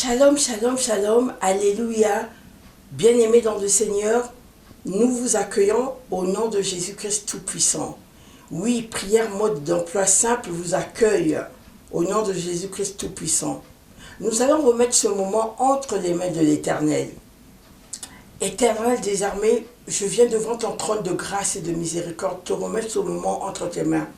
Shalom, shalom, shalom, alléluia. Bien-aimés dans le Seigneur, nous vous accueillons au nom de Jésus-Christ Tout-Puissant. Oui, prière mode d'emploi simple vous accueille au nom de Jésus-Christ Tout-Puissant. Nous allons remettre ce moment entre les mains de l'Éternel. Éternel des armées, je viens devant ton trône de grâce et de miséricorde te remettre ce moment entre tes mains.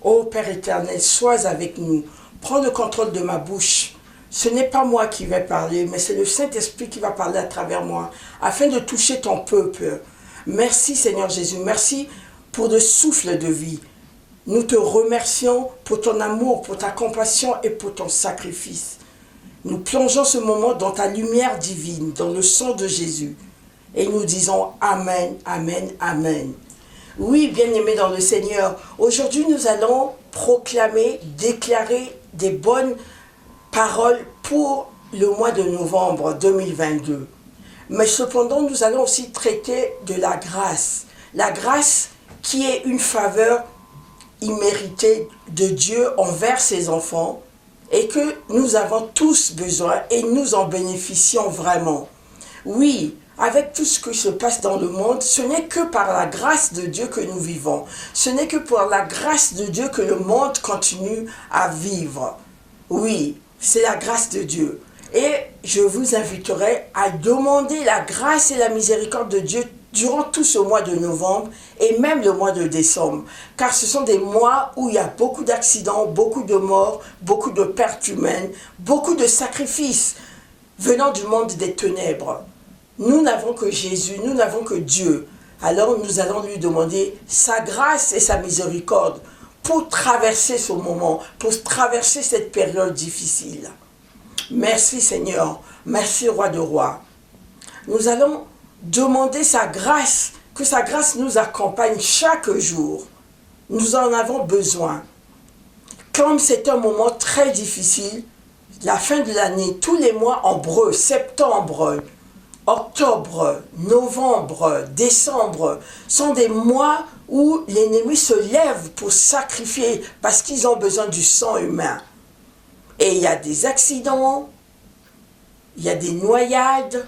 Ô Père éternel, sois avec nous. Prends le contrôle de ma bouche. Ce n'est pas moi qui vais parler, mais c'est le Saint-Esprit qui va parler à travers moi, afin de toucher ton peuple. Merci Seigneur Jésus, merci pour le souffle de vie. Nous te remercions pour ton amour, pour ta compassion et pour ton sacrifice. Nous plongeons ce moment dans ta lumière divine, dans le sang de Jésus. Et nous disons Amen, Amen, Amen. Oui, bien-aimés dans le Seigneur, aujourd'hui nous allons proclamer, déclarer des bonnes paroles pour le mois de novembre 2022. Mais cependant, nous allons aussi traiter de la grâce. La grâce qui est une faveur imméritée de Dieu envers ses enfants et que nous avons tous besoin et nous en bénéficions vraiment. Oui, avec tout ce qui se passe dans le monde, ce n'est que par la grâce de Dieu que nous vivons. Ce n'est que par la grâce de Dieu que le monde continue à vivre. Oui, c'est la grâce de Dieu. Et je vous inviterai à demander la grâce et la miséricorde de Dieu durant tout ce mois de novembre et même le mois de décembre. Car ce sont des mois où il y a beaucoup d'accidents, beaucoup de morts, beaucoup de pertes humaines, beaucoup de sacrifices venant du monde des ténèbres. Nous n'avons que Jésus, nous n'avons que Dieu. Alors nous allons lui demander sa grâce et sa miséricorde pour traverser ce moment, pour traverser cette période difficile. Merci Seigneur, merci Roi de rois. Nous allons demander sa grâce, que sa grâce nous accompagne chaque jour. Nous en avons besoin. Comme c'est un moment très difficile, la fin de l'année, tous les mois en breu, septembre, octobre, novembre, décembre, sont des mois où l'ennemi se lève pour sacrifier parce qu'ils ont besoin du sang humain. Et il y a des accidents, il y a des noyades,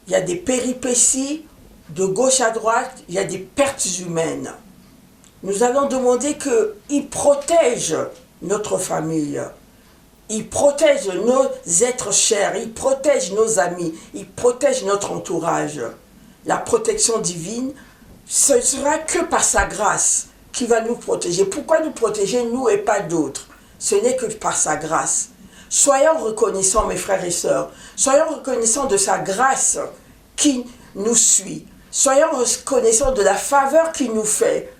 il y a des péripéties de gauche à droite, il y a des pertes humaines. Nous allons demander qu'il protège notre famille. Il protège nos êtres chers, il protège nos amis, il protège notre entourage. La protection divine, ce ne sera que par sa grâce qui va nous protéger. Pourquoi nous protéger, nous et pas d'autres? Ce n'est que par sa grâce. Soyons reconnaissants, mes frères et sœurs. Soyons reconnaissants de sa grâce qui nous suit. Soyons reconnaissants de la faveur qu'il nous fait.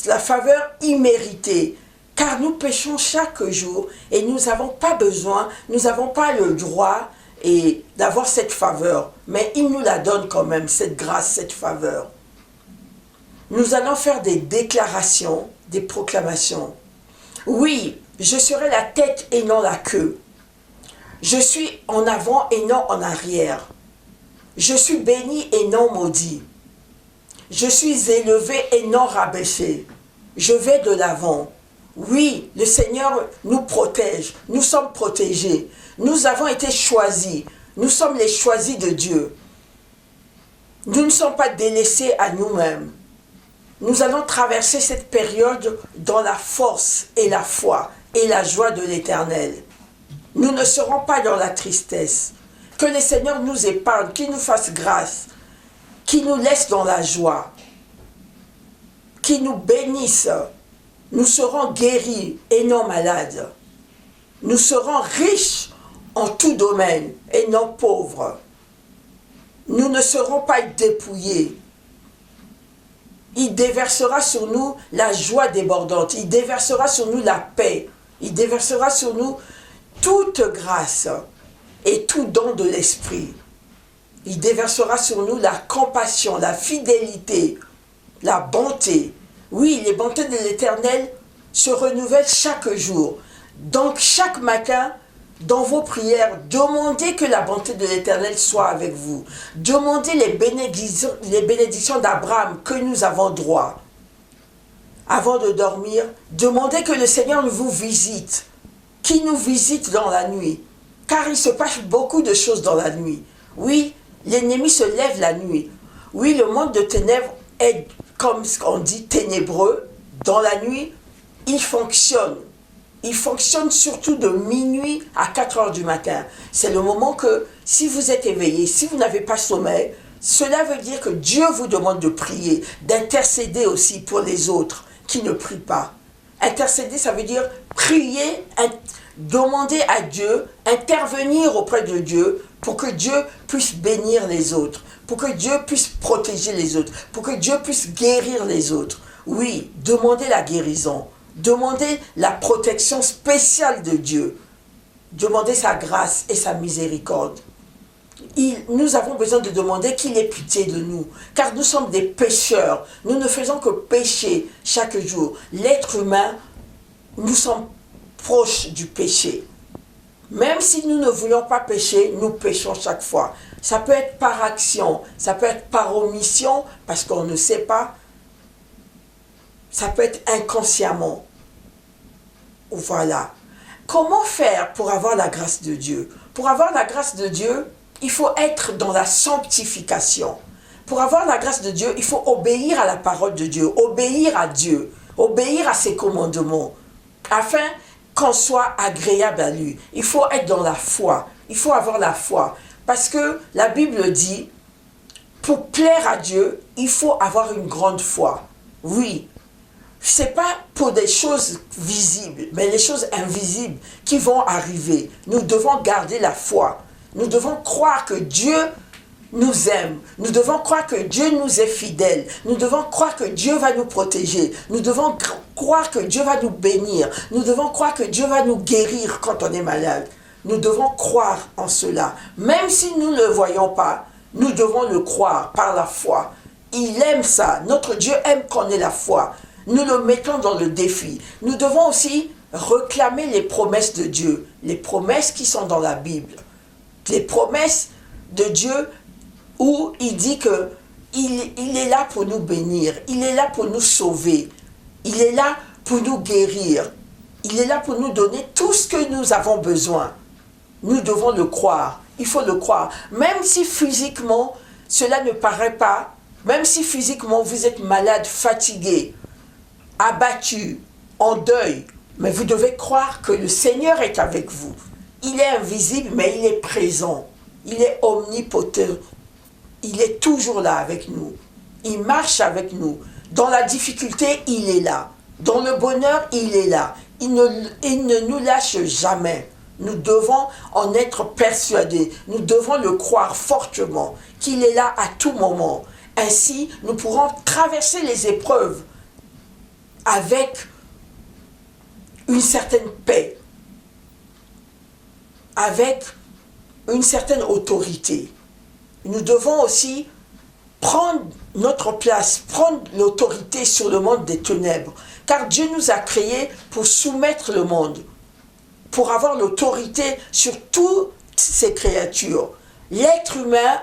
La faveur imméritée. Car nous péchons chaque jour et nous n'avons pas besoin, nous n'avons pas le droit d'avoir cette faveur. Mais il nous la donne quand même, cette grâce, cette faveur. Nous allons faire des déclarations, des proclamations. Oui, je serai la tête et non la queue. Je suis en avant et non en arrière. Je suis béni et non maudit. Je suis élevé et non rabaissé. Je vais de l'avant. Oui, le Seigneur nous protège, nous sommes protégés, nous avons été choisis, nous sommes les choisis de Dieu. Nous ne sommes pas délaissés à nous-mêmes. Nous allons traverser cette période dans la force et la foi et la joie de l'Éternel. Nous ne serons pas dans la tristesse. Que le Seigneur nous épargne, qu'il nous fasse grâce, qu'il nous laisse dans la joie, qu'il nous bénisse. Nous serons guéris et non malades. Nous serons riches en tout domaine et non pauvres. Nous ne serons pas dépouillés. Il déversera sur nous la joie débordante. Il déversera sur nous la paix. Il déversera sur nous toute grâce et tout don de l'esprit. Il déversera sur nous la compassion, la fidélité, la bonté. Oui, les bontés de l'Éternel se renouvellent chaque jour. Donc, chaque matin, dans vos prières, demandez que la bonté de l'Éternel soit avec vous. Demandez les bénédictions d'Abraham que nous avons droit. Avant de dormir, demandez que le Seigneur vous visite, qu'il nous visite dans la nuit. car il se passe beaucoup de choses dans la nuit. Oui, l'ennemi se lève la nuit. Oui, le monde de ténèbres est, comme on dit, ténébreux. Dans la nuit, il fonctionne. Il fonctionne surtout de minuit à 4 heures du matin. C'est le moment que, si vous êtes éveillé, si vous n'avez pas sommeil, cela veut dire que Dieu vous demande de prier, d'intercéder aussi pour les autres qui ne prient pas. Intercéder, ça veut dire prier, demander à Dieu, intervenir auprès de Dieu pour que Dieu puisse bénir les autres, pour que Dieu puisse protéger les autres, pour que Dieu puisse guérir les autres. Oui, demandez la guérison, demandez la protection spéciale de Dieu, demandez sa grâce et sa miséricorde. Nous avons besoin de demander qu'il ait pitié de nous, car nous sommes des pécheurs. Nous ne faisons que pécher chaque jour. L'être humain, nous sommes proches du péché. Même si nous ne voulons pas pécher, nous péchons chaque fois. Ça peut être par action, ça peut être par omission, parce qu'on ne sait pas. Ça peut être inconsciemment. Voilà. Comment faire pour avoir la grâce de Dieu? Pour avoir la grâce de Dieu, il faut être dans la sanctification. Pour avoir la grâce de Dieu, il faut obéir à la parole de Dieu, obéir à Dieu, obéir à ses commandements, afin qu'on soit agréable à lui. Il faut être dans la foi, il faut avoir la foi. Parce que la Bible dit, pour plaire à Dieu, il faut avoir une grande foi. Oui, ce n'est pas pour des choses visibles, mais les choses invisibles qui vont arriver. Nous devons garder la foi. Nous devons croire que Dieu nous aime. Nous devons croire que Dieu nous est fidèle. Nous devons croire que Dieu va nous protéger. Nous devons croire que Dieu va nous bénir. Nous devons croire que Dieu va nous guérir quand on est malade. Nous devons croire en cela. Même si nous ne le voyons pas, nous devons le croire par la foi. Il aime ça. Notre Dieu aime qu'on ait la foi. Nous le mettons dans le défi. Nous devons aussi réclamer les promesses de Dieu. Les promesses qui sont dans la Bible. Les promesses de Dieu où il dit que il est là pour nous bénir, il est là pour nous sauver, il est là pour nous guérir, il est là pour nous donner tout ce que nous avons besoin. Nous devons le croire, il faut le croire. Même si physiquement cela ne paraît pas, même si physiquement vous êtes malade, fatigué, abattu, en deuil, mais vous devez croire que le Seigneur est avec vous. Il est invisible, mais il est présent. Il est omnipotent. Il est toujours là avec nous. Il marche avec nous. Dans la difficulté, il est là. Dans le bonheur, il est là. Il ne nous lâche jamais. Nous devons en être persuadés. Nous devons le croire fortement, qu'il est là à tout moment. Ainsi, nous pourrons traverser les épreuves avec une certaine paix, avec une certaine autorité. Nous devons aussi prendre notre place, prendre l'autorité sur le monde des ténèbres. Car Dieu nous a créés pour soumettre le monde, pour avoir l'autorité sur toutes ces créatures. L'être humain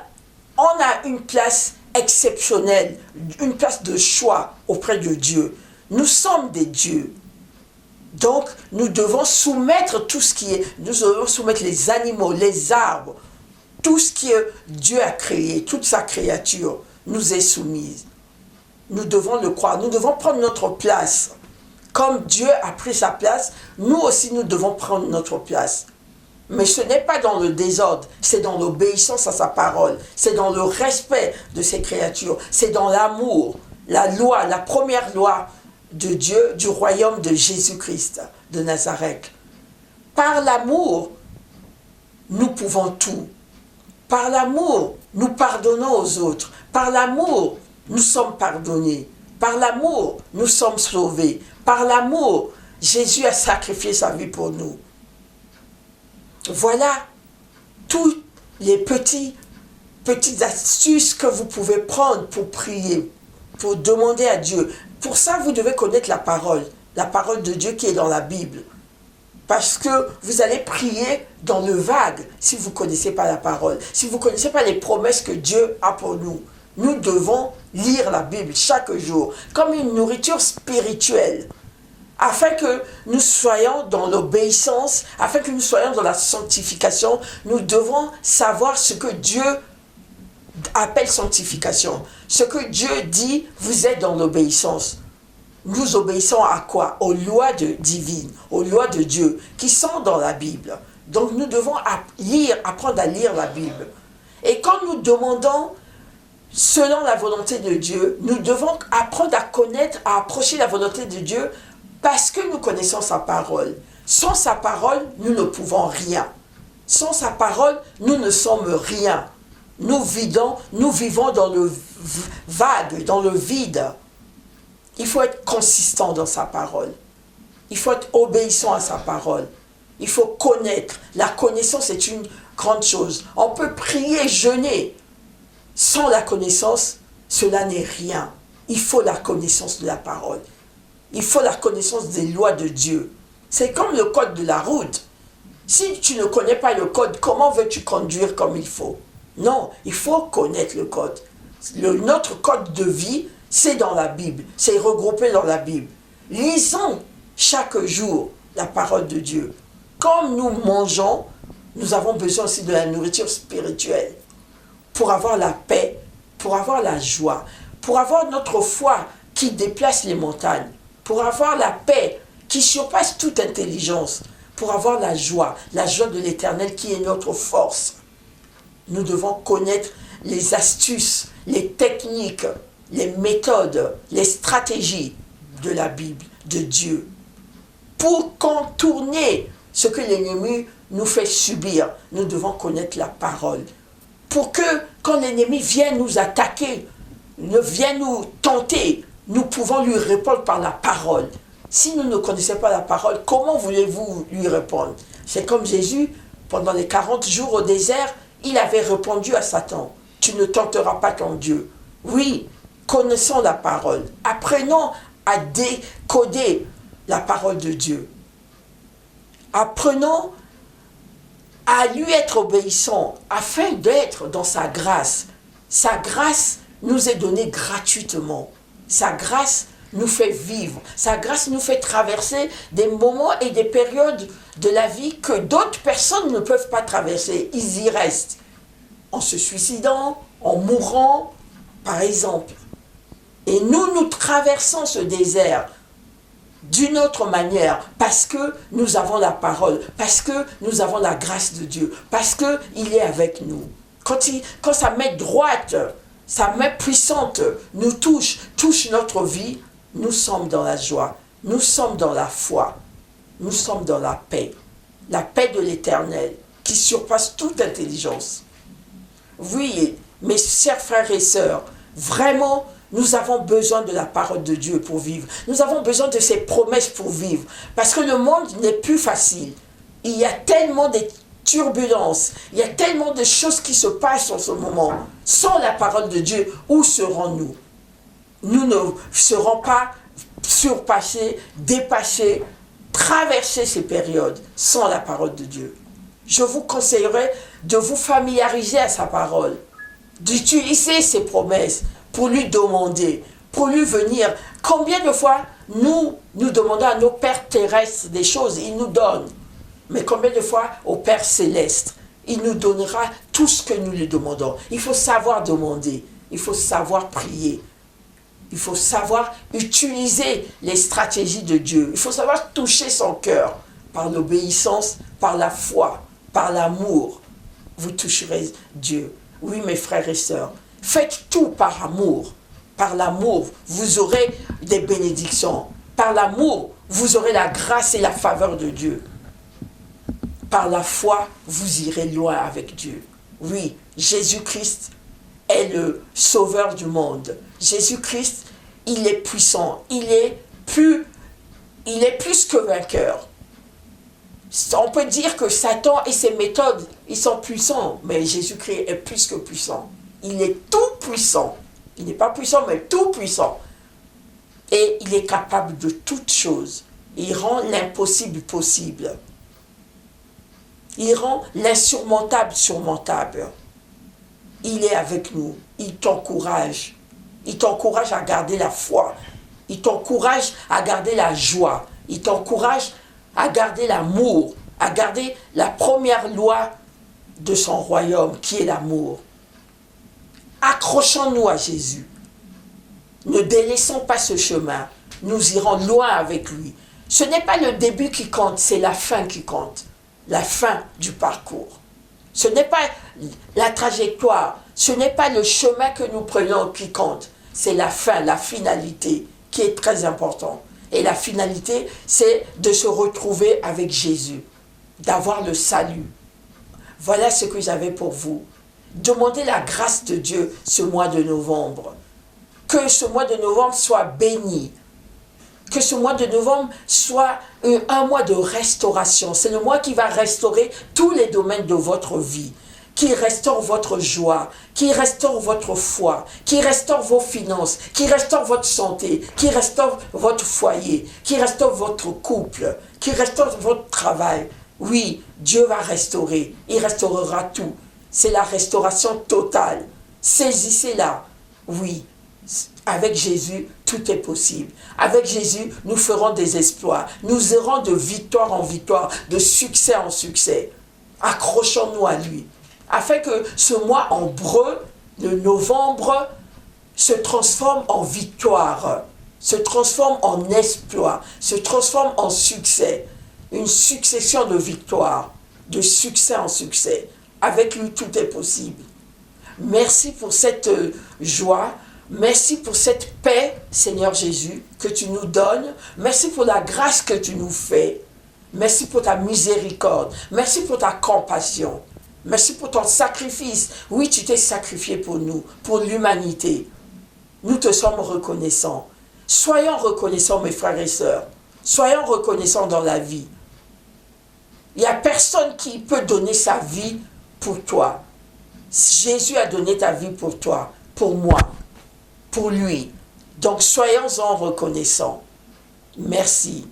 en a une place exceptionnelle, une place de choix auprès de Dieu. Nous sommes des dieux. Donc, nous devons soumettre tout ce qui est, nous devons soumettre les animaux, les arbres, tout ce que Dieu a créé, toute sa créature nous est soumise. Nous devons le croire, nous devons prendre notre place. Comme Dieu a pris sa place, nous aussi nous devons prendre notre place. Mais ce n'est pas dans le désordre, c'est dans l'obéissance à sa parole, c'est dans le respect de ses créatures, c'est dans l'amour, la loi, la première loi de Dieu, du royaume de Jésus-Christ de Nazareth. Par l'amour, nous pouvons tout. Par l'amour, nous pardonnons aux autres. Par l'amour, nous sommes pardonnés. Par l'amour, nous sommes sauvés. Par l'amour, Jésus a sacrifié sa vie pour nous. Voilà toutes les petites astuces que vous pouvez prendre pour prier, pour demander à Dieu. Pour ça, vous devez connaître la parole de Dieu qui est dans la Bible. Parce que vous allez prier dans le vague si vous ne connaissez pas la parole, si vous ne connaissez pas les promesses que Dieu a pour nous. Nous devons lire la Bible chaque jour comme une nourriture spirituelle. afin que nous soyons dans l'obéissance, afin que nous soyons dans la sanctification, nous devons savoir ce que Dieu appelle sanctification. Ce que Dieu dit, vous êtes dans l'obéissance. Nous obéissons à quoi? Aux lois divines, aux lois de Dieu, qui sont dans la Bible. Donc nous devons apprendre à lire la Bible. Et quand nous demandons selon la volonté de Dieu, nous devons apprendre à connaître, à approcher la volonté de Dieu, parce que nous connaissons sa parole. Sans sa parole, nous ne pouvons rien. Sans sa parole, nous ne sommes rien. Nous vivons dans le vague, dans le vide. Il faut être consistant dans sa parole. Il faut être obéissant à sa parole. Il faut connaître. La connaissance est une grande chose. On peut prier, jeûner. Sans la connaissance, cela n'est rien. Il faut la connaissance de la parole. Il faut la connaissance des lois de Dieu. C'est comme le code de la route. Si tu ne connais pas le code, comment veux-tu conduire comme il faut? Non, il faut connaître le code. Notre code de vie, c'est dans la Bible. C'est regroupé dans la Bible. Lisons chaque jour la parole de Dieu. Comme nous mangeons, nous avons besoin aussi de la nourriture spirituelle pour avoir la paix, pour avoir la joie, pour avoir notre foi qui déplace les montagnes, pour avoir la paix qui surpasse toute intelligence, pour avoir la joie de l'Éternel qui est notre force. Nous devons connaître les astuces, les techniques, les méthodes, les stratégies de la Bible, de Dieu, pour contourner ce que l'ennemi nous fait subir. Nous devons connaître la parole, pour que quand l'ennemi vient nous attaquer, vient nous tenter, nous pouvons lui répondre par la parole. Si nous ne connaissons pas la parole, comment voulez-vous lui répondre? C'est comme Jésus, pendant les 40 jours au désert, il avait répondu à Satan, « Tu ne tenteras pas ton Dieu. » Oui, connaissons la parole. Apprenons à décoder la parole de Dieu. Apprenons à lui être obéissants afin d'être dans sa grâce. Sa grâce nous est donnée gratuitement. Sa grâce nous fait vivre. Sa grâce nous fait traverser des moments et des périodes de la vie que d'autres personnes ne peuvent pas traverser. Ils y restent. En se suicidant, en mourant, par exemple. Et nous traversons ce désert d'une autre manière, parce que nous avons la parole, parce que nous avons la grâce de Dieu, parce qu'il est avec nous. Quand sa main droite, sa main puissante nous touche notre vie, nous sommes dans la joie, nous sommes dans la foi, nous sommes dans la paix de l'Éternel, qui surpasse toute intelligence. Oui, mes chers frères et sœurs, vraiment, nous avons besoin de la parole de Dieu pour vivre. Nous avons besoin de ses promesses pour vivre. Parce que le monde n'est plus facile. Il y a tellement de turbulences. Il y a tellement de choses qui se passent en ce moment. Sans la parole de Dieu, où serons-nous? Nous ne serons pas surpassés, dépassés, traverser ces périodes sans la parole de Dieu. Je vous conseillerais de vous familiariser à sa parole, d'utiliser ses promesses, pour lui demander, pour lui venir. Combien de fois nous demandons à nos pères terrestres des choses, il nous donne. Mais combien de fois au Père céleste, il nous donnera tout ce que nous lui demandons. Il faut savoir demander, il faut savoir prier, il faut savoir utiliser les stratégies de Dieu. Il faut savoir toucher son cœur par l'obéissance, par la foi, par l'amour. Vous toucherez Dieu. Oui, mes frères et sœurs. Faites tout par amour. Par l'amour, vous aurez des bénédictions. Par l'amour, vous aurez la grâce et la faveur de Dieu. Par la foi, vous irez loin avec Dieu. Oui, Jésus-Christ est le sauveur du monde. Jésus-Christ, il est puissant. Il est plus que vainqueur. On peut dire que Satan et ses méthodes, ils sont puissants, mais Jésus-Christ est plus que puissant. Il est tout puissant. Il n'est pas puissant, mais tout puissant. Et il est capable de toutes choses. Il rend l'impossible possible. Il rend l'insurmontable surmontable. Il est avec nous. Il t'encourage. Il t'encourage à garder la foi. Il t'encourage à garder la joie. Il t'encourage à garder l'amour, à garder la première loi de son royaume, qui est l'amour. Accrochons-nous à Jésus. Ne délaissons pas ce chemin. Nous irons loin avec lui. Ce n'est pas le début qui compte, c'est la fin qui compte. La fin du parcours. Ce n'est pas la trajectoire, ce n'est pas le chemin que nous prenons qui compte. C'est la fin, la finalité qui est très important. Et la finalité, c'est de se retrouver avec Jésus, d'avoir le salut. Voilà ce que j'avais pour vous. Demandez la grâce de Dieu ce mois de novembre. Que ce mois de novembre soit béni. Que ce mois de novembre soit un mois de restauration. C'est le mois qui va restaurer tous les domaines de votre vie. Qui restaure votre joie, qui restaure votre foi, qui restaure vos finances, qui restaure votre santé, qui restaure votre foyer, qui restaure votre couple, qui restaure votre travail. Oui, Dieu va restaurer. Il restaurera tout. C'est la restauration totale. Saisissez-la. Oui. Avec Jésus, tout est possible. Avec Jésus, nous ferons des exploits. Nous irons de victoire en victoire, de succès en succès. Accrochons-nous à lui. Afin que ce mois en breu, de novembre, se transforme en victoire, se transforme en exploit, se transforme en succès. Une succession de victoires, de succès en succès. Avec lui, tout est possible. Merci pour cette joie. Merci pour cette paix, Seigneur Jésus, que tu nous donnes. Merci pour la grâce que tu nous fais. Merci pour ta miséricorde. Merci pour ta compassion. Merci pour ton sacrifice. Oui, tu t'es sacrifié pour nous, pour l'humanité. Nous te sommes reconnaissants. Soyons reconnaissants, mes frères et sœurs. Soyons reconnaissants dans la vie. Il n'y a personne qui peut donner sa vie pour toi. Jésus a donné ta vie pour toi, pour moi. Pour lui. Donc soyons-en reconnaissants. Merci.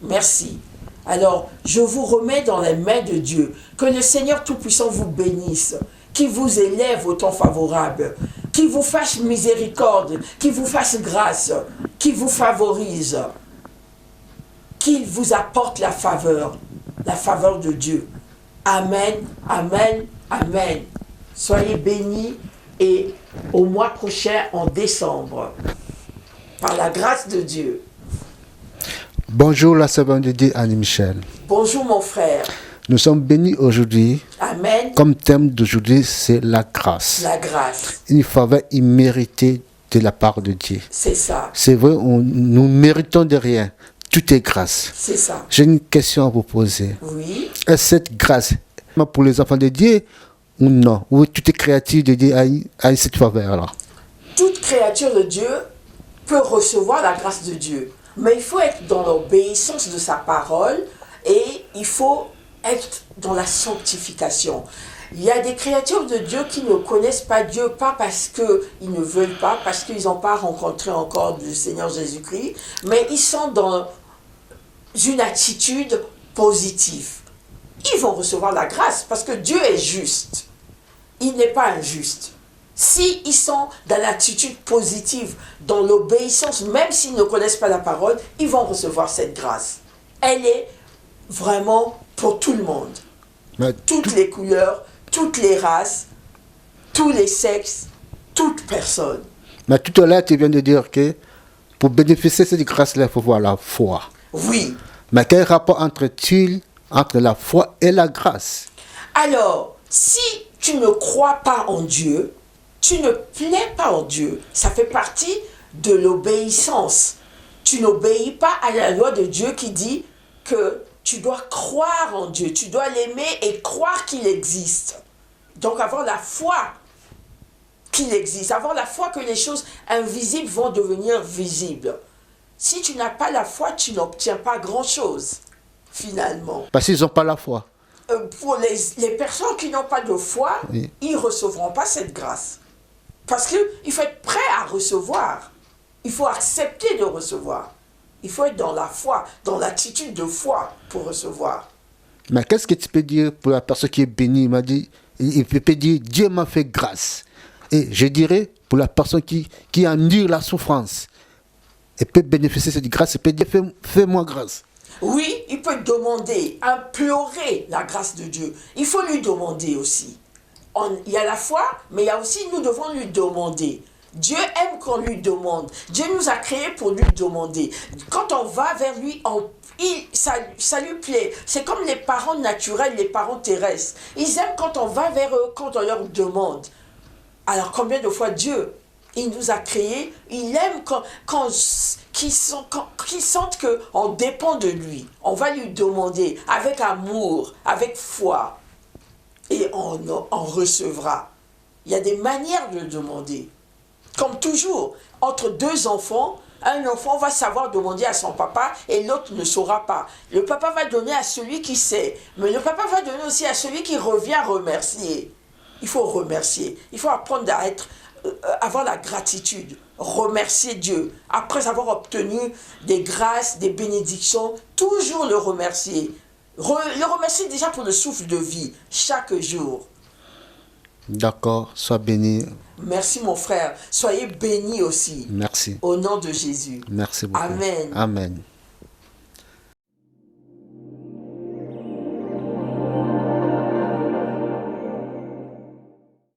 Merci. Alors, je vous remets dans les mains de Dieu. Que le Seigneur Tout-Puissant vous bénisse. Qu'il vous élève au temps favorable. Qu'il vous fasse miséricorde. Qu'il vous fasse grâce. Qu'il vous favorise. Qu'il vous apporte la faveur. La faveur de Dieu. Amen. Amen. Amen. Soyez bénis. Et au mois prochain, en décembre, par la grâce de Dieu. Bonjour la servante de Dieu Annie-Michel. Bonjour mon frère. Nous sommes bénis aujourd'hui. Amen. Comme thème d'aujourd'hui, c'est la grâce. La grâce. Une faveur imméritée de la part de Dieu. C'est ça. C'est vrai, nous méritons de rien. Tout est grâce. C'est ça. J'ai une question à vous poser. Oui. Est-ce cette grâce pour les enfants de Dieu ou non? Ou toute créature de Dieu a cette faveur-là? Toute créature de Dieu peut recevoir la grâce de Dieu. Mais il faut être dans l'obéissance de sa parole et il faut être dans la sanctification. Il y a des créatures de Dieu qui ne connaissent pas Dieu, pas parce qu'ils ne veulent pas, parce qu'ils n'ont pas rencontré encore le Seigneur Jésus-Christ, mais ils sont dans une attitude positive. Ils vont recevoir la grâce parce que Dieu est juste. Il n'est pas injuste. S'ils sont dans l'attitude positive, dans l'obéissance, même s'ils ne connaissent pas la parole, ils vont recevoir cette grâce. Elle est vraiment pour tout le monde. Mais toutes les couleurs, toutes les races, tous les sexes, toute personne. Mais tout à l'heure, tu viens de dire que pour bénéficier de cette grâce-là, il faut voir la foi. Oui. Mais quel rapport entre-t-il entre la foi et la grâce? Alors, si tu ne crois pas en Dieu, tu ne plais pas en Dieu. Ça fait partie de l'obéissance. Tu n'obéis pas à la loi de Dieu qui dit que tu dois croire en Dieu, tu dois l'aimer et croire qu'il existe. Donc avoir la foi qu'il existe, avoir la foi que les choses invisibles vont devenir visibles. Si tu n'as pas la foi, tu n'obtiens pas grand-chose, finalement. Parce qu'ils n'ont pas la foi. Pour les personnes qui n'ont pas de foi, oui, ils ne recevront pas cette grâce. Parce qu'il faut être prêt à recevoir. Il faut accepter de recevoir. Il faut être dans la foi, dans l'attitude de foi pour recevoir. Mais qu'est-ce que tu peux dire pour la personne qui est bénie? Il m'a dit, il peut dire, Dieu m'a fait grâce. Et je dirais, pour la personne qui endure la souffrance, il peut bénéficier de cette grâce, il peut dire fais-moi grâce. Oui, il peut demander, implorer la grâce de Dieu. Il faut lui demander aussi. Il y a la foi, mais il y a aussi, nous devons lui demander. Dieu aime qu'on lui demande. Dieu nous a créés pour lui demander. Quand on va vers lui, ça lui plaît. C'est comme les parents naturels, les parents terrestres. Ils aiment quand on va vers eux, quand on leur demande. Alors combien de fois Dieu, il nous a créés, il aime qu'ils sentent qu'on dépend de lui. On va lui demander avec amour, avec foi. Et on recevra. Il y a des manières de demander. Comme toujours, entre deux enfants, un enfant va savoir demander à son papa et l'autre ne saura pas. Le papa va donner à celui qui sait, mais le papa va donner aussi à celui qui revient remercier. Il faut remercier. Il faut apprendre à avoir la gratitude. Remercier Dieu. Après avoir obtenu des grâces, des bénédictions, toujours le remercier. Le remercier déjà pour le souffle de vie, chaque jour. D'accord, sois béni. Merci mon frère. Soyez bénis aussi. Merci. Au nom de Jésus. Merci beaucoup. Amen. Amen.